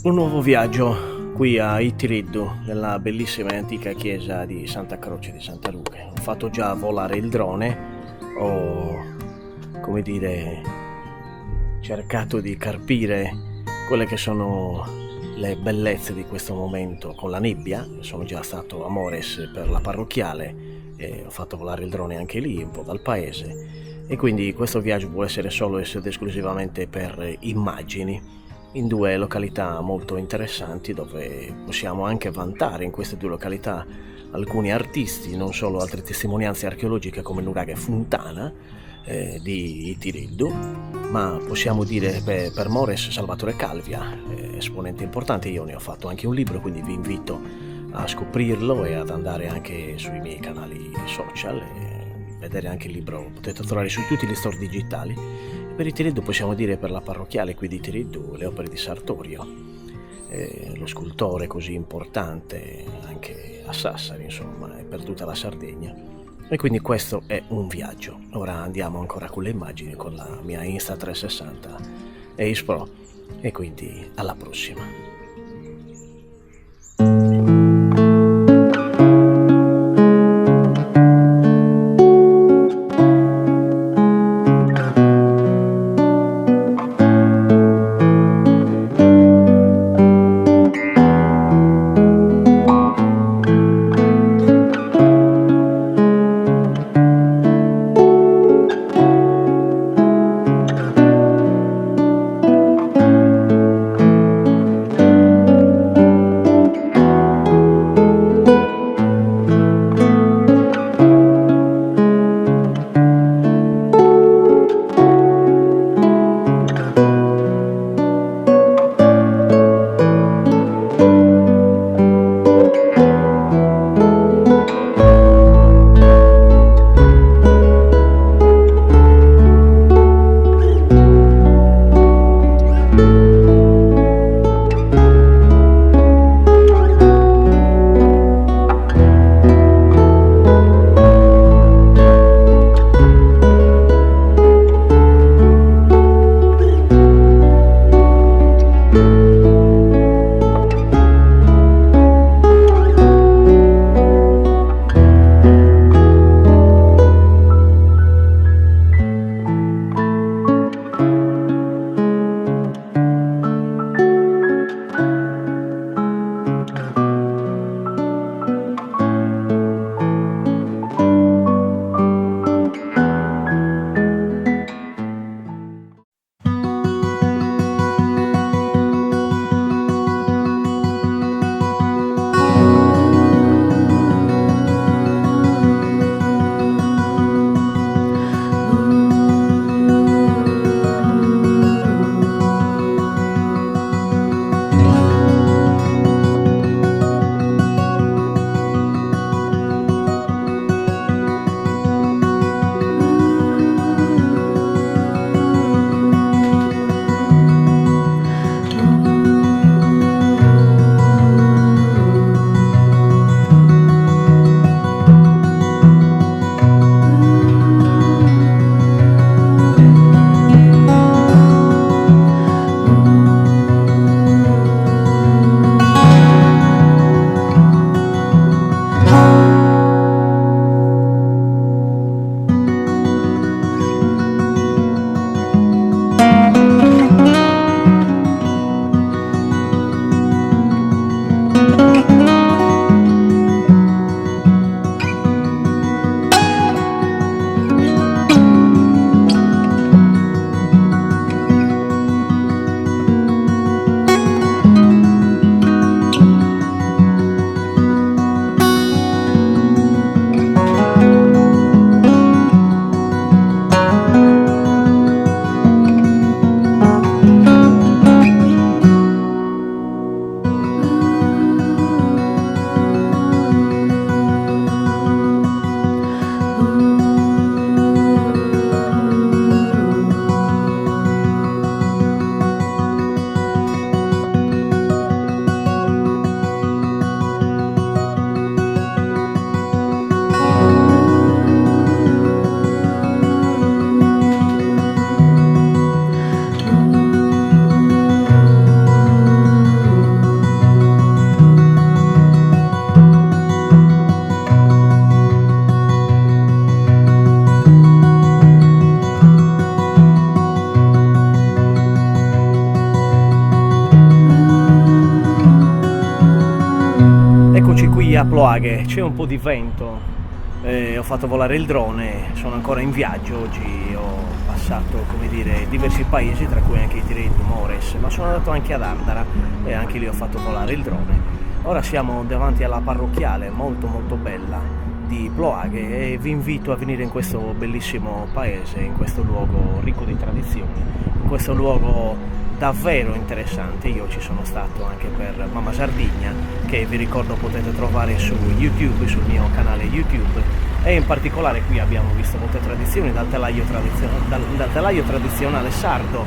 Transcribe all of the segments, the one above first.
Un nuovo viaggio qui a Itiriddu, nella bellissima e antica chiesa di Santa Croce di Santa Luca. Ho fatto già volare il drone, ho, come dire, cercato di carpire quelle che sono le bellezze di questo momento con la nebbia. Sono già stato a Mores per la parrocchiale e ho fatto volare il drone anche lì, un po' dal paese, e quindi questo viaggio può essere solo ed esclusivamente per immagini in due località molto interessanti, dove possiamo anche vantare in queste due località alcuni artisti, non solo altre testimonianze archeologiche come Nuraghe Fontana di Itiriddu, ma possiamo dire per Mores Salvatore Calvia, esponente importante. Io ne ho fatto anche un libro, quindi vi invito a scoprirlo e ad andare anche sui miei canali social e vedere anche il libro. Potete trovare su tutti gli store digitali. Per Itiriddu possiamo dire per la parrocchiale qui di Itiriddu le opere di Sartorio, lo scultore così importante anche a Sassari, insomma, e per tutta la Sardegna. E quindi questo è un viaggio. Ora andiamo ancora con le immagini con la mia Insta360 e Ace Pro, e quindi alla prossima. qui a Ploaghe c'è un po' di vento, ho fatto volare il drone, sono ancora in viaggio oggi, ho passato, come dire, diversi paesi, tra cui anche Itirito, Mores, ma sono andato anche ad Ardara e anche lì ho fatto volare il drone. Ora siamo davanti alla parrocchiale molto molto bella di Ploaghe e vi invito a venire in questo bellissimo paese, in questo luogo ricco di tradizioni, in questo luogo davvero interessante. Io ci sono stato anche per Mama Sardigna, che vi ricordo potete trovare su YouTube, sul mio canale YouTube, e in particolare qui abbiamo visto molte tradizioni, dal telaio tradizionale sardo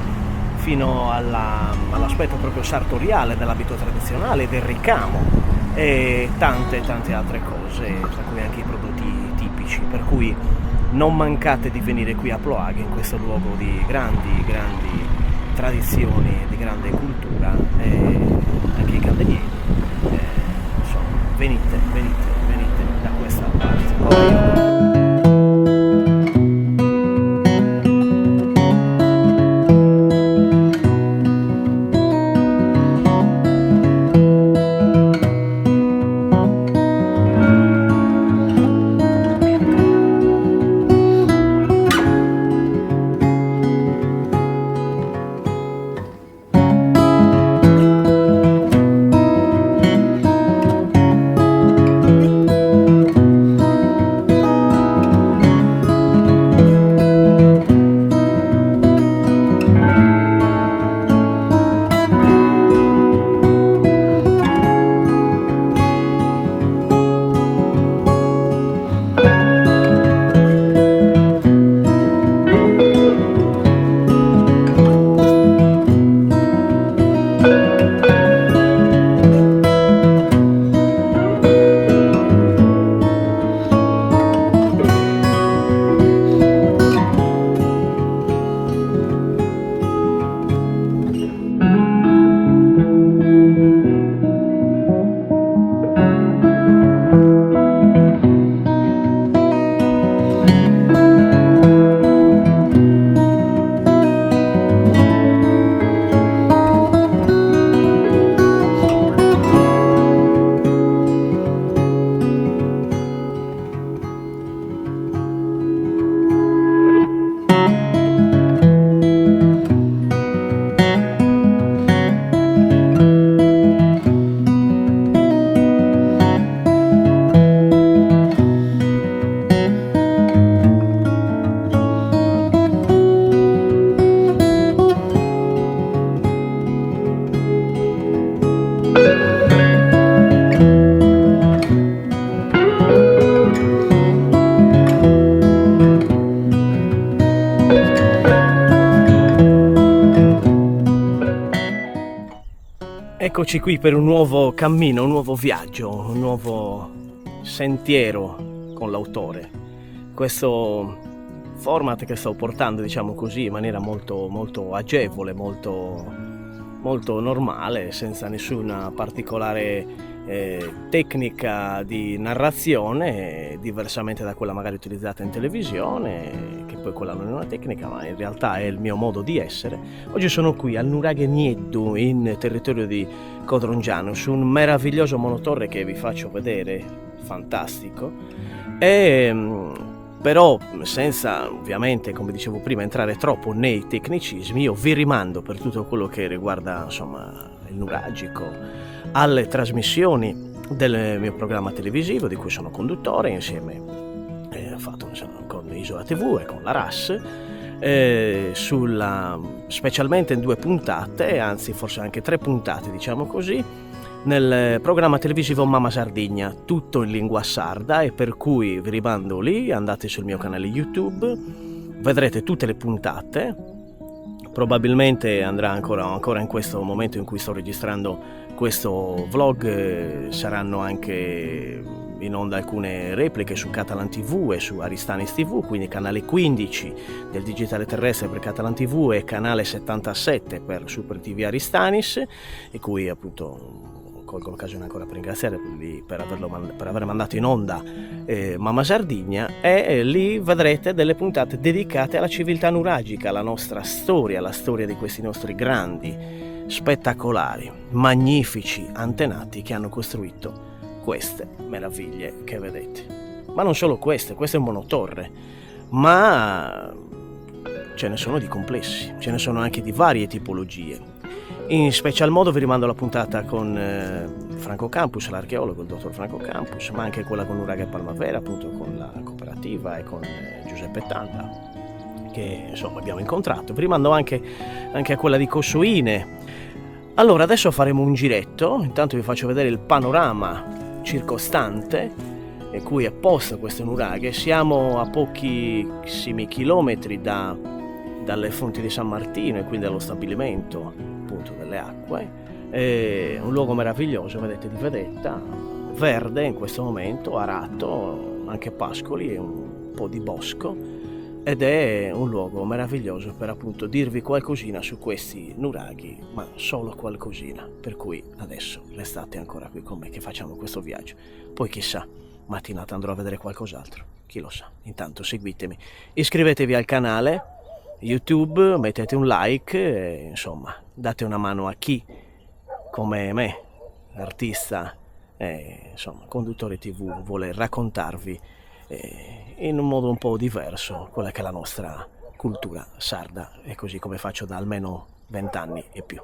fino all'aspetto proprio sartoriale dell'abito tradizionale, del ricamo e tante altre cose, tra cui anche i prodotti tipici, per cui non mancate di venire qui a Ploaghe, in questo luogo di grandi tradizioni, di grande cultura, e anche i candelieri. Insomma, venite da questa parte. Eccoci qui per un nuovo cammino, un nuovo viaggio, un nuovo sentiero con l'autore. Questo format che sto portando, diciamo così, in maniera molto agevole, molto normale, senza nessuna particolare tecnica di narrazione, diversamente da quella magari utilizzata in televisione, che poi quella non è una tecnica, ma in realtà è il mio modo di essere. Oggi sono qui al Nuraghe Nieddu, in territorio di Codrongiano, su un meraviglioso monotorre che vi faccio vedere, fantastico, però senza ovviamente, come dicevo prima, entrare troppo nei tecnicismi. Io vi rimando, per tutto quello che riguarda insomma il nuragico, alle trasmissioni del mio programma televisivo di cui sono conduttore insieme fatto con Isola TV e con la RAS, specialmente in 2 puntate, anzi forse anche 3 puntate, diciamo così, nel programma televisivo Mama Sardigna, tutto in lingua sarda, e per cui vi rimando lì, andate sul mio canale YouTube, vedrete tutte le puntate. Probabilmente andrà ancora in questo momento in cui sto registrando questo vlog, saranno anche in onda alcune repliche su Catalan TV e su Aristanis TV, quindi canale 15 del digitale terrestre per Catalan TV e canale 77 per Super TV Aristanis, e cui appunto colgo l'occasione ancora per ringraziarvi per aver mandato in onda Mama Sardigna, e lì vedrete delle puntate dedicate alla civiltà nuragica, alla nostra storia, alla storia di questi nostri grandi, spettacolari, magnifici antenati che hanno costruito queste meraviglie che vedete. Ma non solo queste, questo è un monotorre, ma ce ne sono di complessi, ce ne sono anche di varie tipologie. In special modo vi rimando alla puntata con Franco Campus, l'archeologo, il dottor Franco Campus, ma anche quella con Nuraghe Palmavera, appunto con la cooperativa, e con Giuseppe Tanda, che insomma abbiamo incontrato. Vi rimando anche a quella di Cossuine. Allora, adesso faremo un giretto, intanto vi faccio vedere il panorama circostante in cui è posto questo nuraghe. Siamo a pochissimi chilometri dalle fonti di San Martino e quindi dallo stabilimento appunto delle acque. È un luogo meraviglioso, vedete, di vedetta, verde in questo momento, arato, anche pascoli e un po' di bosco, ed è un luogo meraviglioso per appunto dirvi qualcosina su questi nuraghi, ma solo qualcosina, per cui adesso restate ancora qui con me che facciamo questo viaggio, poi chissà, mattinata andrò a vedere qualcos'altro, chi lo sa. Intanto seguitemi, iscrivetevi al canale YouTube, mettete un like e, insomma, date una mano a chi come me, artista e insomma conduttore TV, vuole raccontarvi in un modo un po' diverso quella che è la nostra cultura sarda, e così come faccio da almeno 20 anni e più.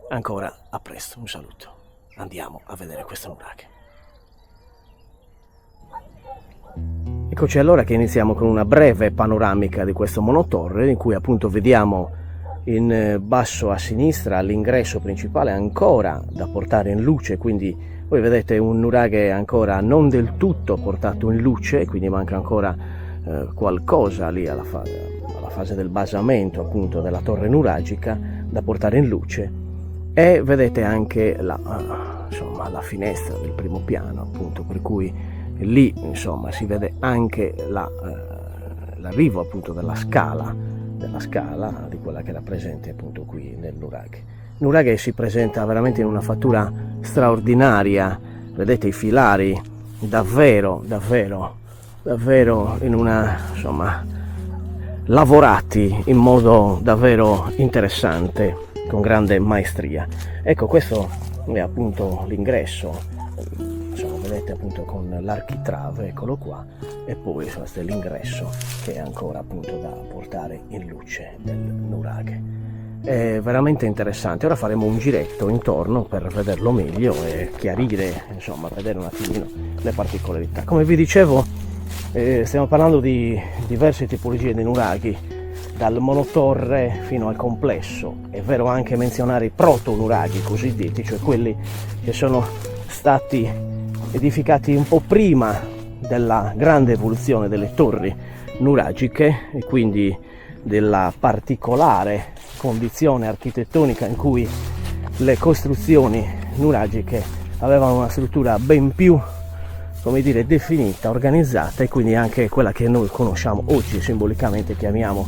Ancora a presto, un saluto, andiamo a vedere questo nuraghe. Eccoci allora che iniziamo con una breve panoramica di questo monotorre, in cui appunto vediamo in basso a sinistra l'ingresso principale ancora da portare in luce, quindi voi vedete un nuraghe ancora non del tutto portato in luce, quindi manca ancora qualcosa lì alla fase del basamento appunto della torre nuragica da portare in luce, e vedete anche insomma, la finestra del primo piano, appunto, per cui lì insomma si vede anche l'arrivo appunto della scala di quella che era presente appunto qui nel nuraghe. Il nuraghe si presenta veramente in una fattura straordinaria, vedete i filari davvero in una, insomma, lavorati in modo davvero interessante, con grande maestria. Ecco, questo è appunto l'ingresso, insomma, vedete appunto con l'architrave, eccolo qua, e poi questo è l'ingresso che è ancora appunto da portare in luce del nuraghe. È veramente interessante. Ora faremo un giretto intorno per vederlo meglio e chiarire, insomma, vedere un attimino le particolarità. Come vi dicevo, stiamo parlando di diverse tipologie di nuraghi, dal monotorre fino al complesso. È vero anche menzionare i proto-nuraghi cosiddetti, cioè quelli che sono stati edificati un po' prima della grande evoluzione delle torri nuragiche e quindi della particolare condizione architettonica in cui le costruzioni nuragiche avevano una struttura ben più, come dire, definita, organizzata, e quindi anche quella che noi conosciamo oggi simbolicamente chiamiamo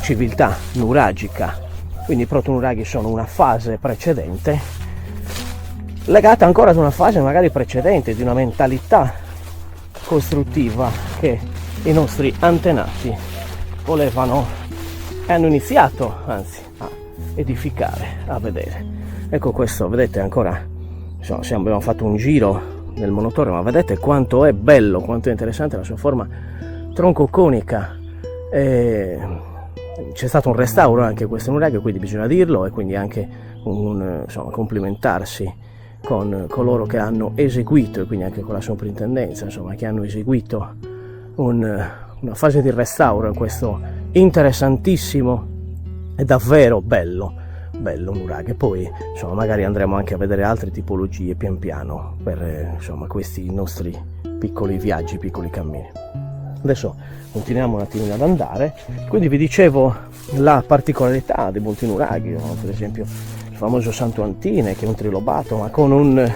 civiltà nuragica. Quindi i proto-nuraghi sono una fase precedente, legata ancora ad una fase magari precedente, di una mentalità costruttiva che i nostri antenati volevano e hanno iniziato anzi a edificare, a vedere. Ecco, questo vedete ancora, insomma, abbiamo fatto un giro nel monotorre, ma vedete quanto è bello, quanto è interessante la sua forma tronco-conica. C'è stato un restauro anche questo nuraghe, quindi bisogna dirlo, e quindi anche insomma, complimentarsi con coloro che hanno eseguito, e quindi anche con la soprintendenza, insomma, che hanno eseguito una fase di restauro in questo interessantissimo e davvero bello nuraghe. Poi insomma magari andremo anche a vedere altre tipologie pian piano per insomma questi nostri piccoli viaggi, piccoli cammini. Adesso continuiamo un attimino ad andare. Quindi vi dicevo la particolarità di molti nuraghi, no? Per esempio il famoso Santo Antine, che è un trilobato ma con un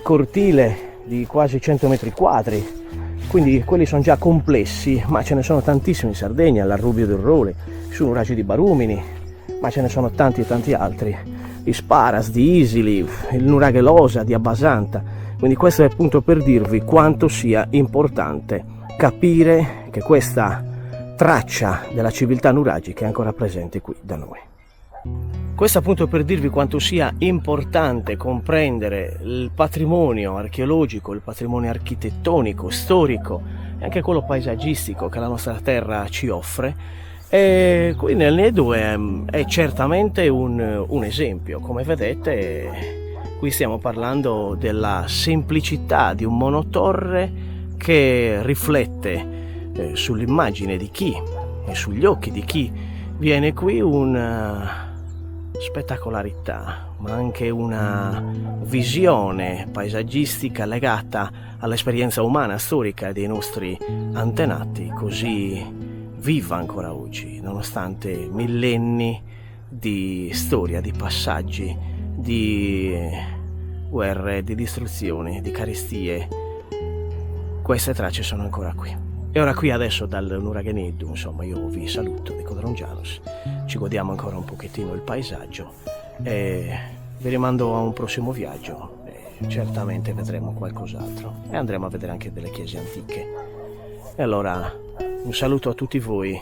cortile di quasi 100 metri quadri. Quindi quelli sono già complessi, ma ce ne sono tantissimi in Sardegna, l'Arrubio del Role, su nuraghi di Barumini, ma ce ne sono tanti e tanti altri, di Sparas, di Isili, il nuraghe Losa, di Abbasanta. Quindi questo è appunto per dirvi quanto sia importante capire che questa traccia della civiltà nuragica è ancora presente qui da noi. Questo appunto per dirvi quanto sia importante comprendere il patrimonio archeologico, il patrimonio architettonico, storico e anche quello paesaggistico che la nostra terra ci offre. E qui nel Nedu è certamente un esempio. Come vedete, qui stiamo parlando della semplicità di un monotorre che riflette sull'immagine di chi e sugli occhi di chi viene qui una spettacolarità, ma anche una visione paesaggistica legata all'esperienza umana, storica dei nostri antenati, così viva ancora oggi, nonostante millenni di storia, di passaggi, di guerre, di distruzioni, di carestie. Queste tracce sono ancora qui. E ora qui adesso dal Nuraghe Nedu, insomma, io vi saluto di Codron Janos, ci godiamo ancora un pochettino il paesaggio e vi rimando a un prossimo viaggio e certamente vedremo qualcos'altro e andremo a vedere anche delle chiese antiche. E allora un saluto a tutti voi,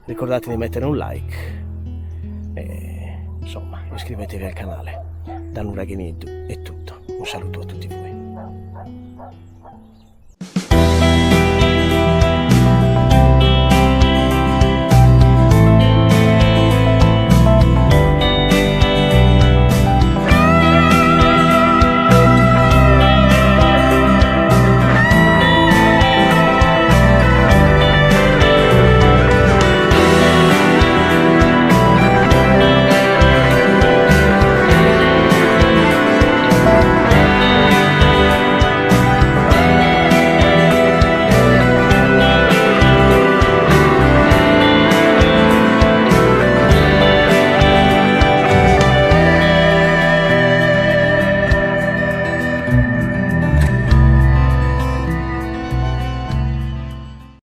ricordate di mettere un like e insomma iscrivetevi al canale. Da Nuraghe Nedu è tutto, un saluto a tutti voi.